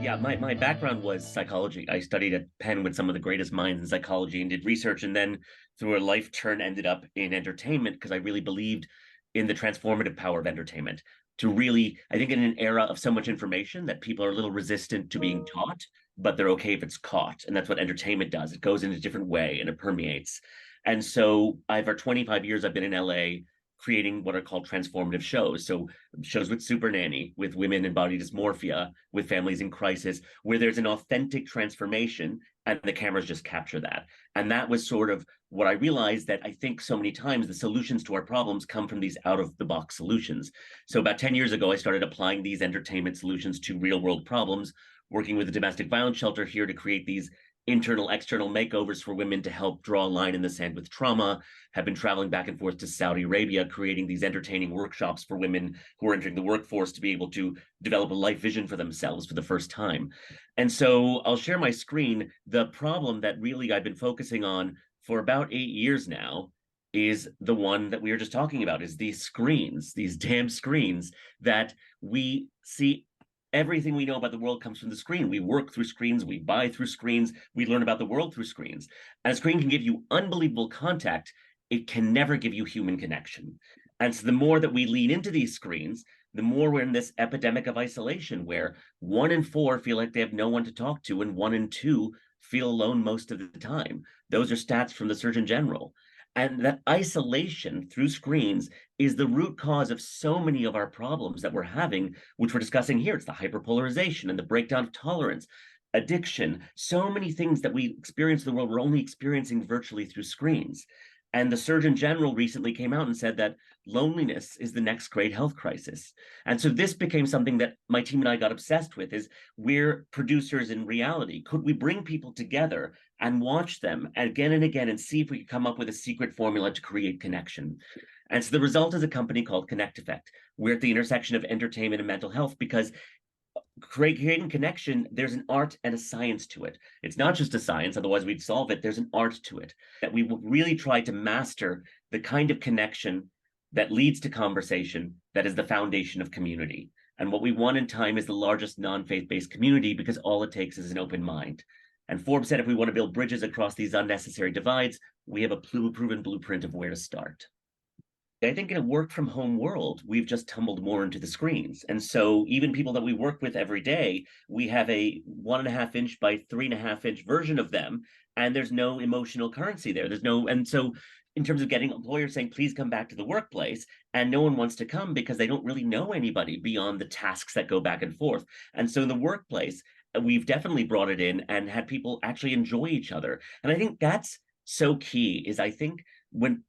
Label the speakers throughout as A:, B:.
A: Yeah, my background was psychology. I studied at Penn with some of the greatest minds in psychology and did research, and then through a life turn ended up in entertainment because I really believed in the transformative power of entertainment. To really, I think in an era of so much information that people are a little resistant to being taught, but they're okay if it's caught. And that's what entertainment does. It goes in a different way and it permeates. And so I, for 25 years, I've been in LA creating what are called transformative shows. So shows with Super Nanny, with women in body dysmorphia, with families in crisis, where there's an authentic transformation and the cameras just capture that. And that was sort of what I realized, that I think so many times the solutions to our problems come from these out of the box solutions. So about 10 years ago, I started applying these entertainment solutions to real world problems, working with a domestic violence shelter here to create these internal external makeovers for women to help draw a line in the sand with trauma, have been traveling back and forth to Saudi Arabia, creating these entertaining workshops for women who are entering the workforce to be able to develop a life vision for themselves for the first time. And so I'll share my screen. The problem that really I've been focusing on for about 8 years now is the one that we were just talking about, is these screens, these damn screens that we see. Everything we know about the world comes from the screen. We work through screens, we buy through screens, we learn about the world through screens. And a screen can give you unbelievable contact. It can never give you human connection. And so the more that we lean into these screens, the more we're in this epidemic of isolation where 1 in 4 feel like they have no one to talk to, and 1 in 2 feel alone most of the time. Those are stats from the Surgeon General. And that isolation through screens is the root cause of so many of our problems that we're having, which we're discussing here. It's the hyperpolarization and the breakdown of tolerance, addiction, so many things that we experience in the world, we're only experiencing virtually through screens. And the Surgeon General recently came out and said that loneliness is the next great health crisis. And so this became something that my team and I got obsessed with, is we're producers in reality. Could we bring people together and watch them again and again and see if we could come up with a secret formula to create connection? And so the result is a company called Connect Effect. We're at the intersection of entertainment and mental health because creating connection, there's an art and a science to it. It's not just a science, otherwise we'd solve it. There's an art to it, that we will really try to master the kind of connection that leads to conversation, that is the foundation of community. And what we want in time is the largest non-faith-based community, because all it takes is an open mind. And Forbes said if we want to build bridges across these unnecessary divides, we have a proven blueprint of where to start. I think in a work from home world, we've just tumbled more into the screens. And so even people that we work with every day, we have a 1.5 inch by 3.5 inch version of them. And there's no emotional currency there. There's no, and so in terms of getting employers saying, please come back to the workplace, and no one wants to come because they don't really know anybody beyond the tasks that go back and forth. And so in the workplace, we've definitely brought it in and had people actually enjoy each other. And I think that's so key, is I think when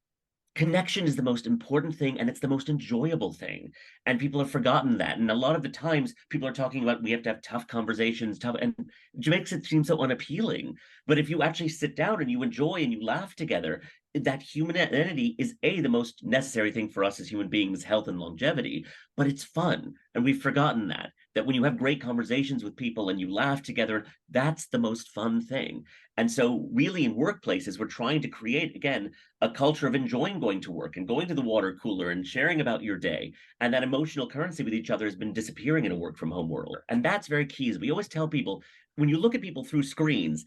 A: connection is the most important thing and it's the most enjoyable thing, and people have forgotten that. And a lot of the times people are talking about we have to have tough conversations, tough, and it makes it seem so unappealing. But if you actually sit down and you enjoy and you laugh together, that human identity is the most necessary thing for us as human beings, health and longevity. But it's fun, and we've forgotten that when you have great conversations with people and you laugh together, that's the most fun thing. And so really in workplaces, we're trying to create, again, a culture of enjoying going to work and going to the water cooler and sharing about your day. And that emotional currency with each other has been disappearing in a work from home world. And that's very key. As we always tell people, when you look at people through screens,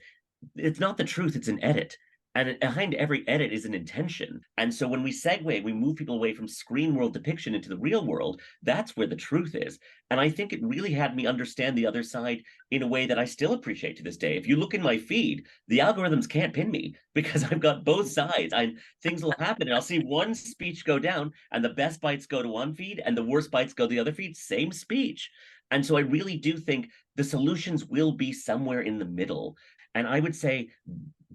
A: it's not the truth, it's an edit. And behind every edit is an intention. And so when we segue, we move people away from screen world depiction into the real world, that's where the truth is. And I think it really had me understand the other side in a way that I still appreciate to this day. If you look in my feed, the algorithms can't pin me because I've got both sides. Things will happen and I'll see one speech go down and the best bites go to one feed and the worst bites go to the other feed, same speech. And so I really do think the solutions will be somewhere in the middle. And I would say,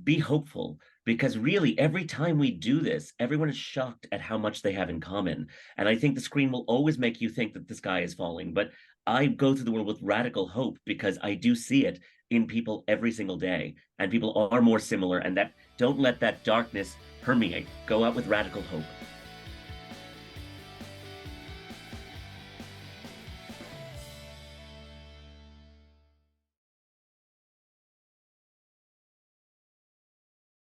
A: be hopeful, because really every time we do this, everyone is shocked at how much they have in common. And I think the screen will always make you think that the sky is falling. But I go through the world with radical hope because I do see it in people every single day. And people are more similar, and that don't let that darkness permeate. Go out with radical hope.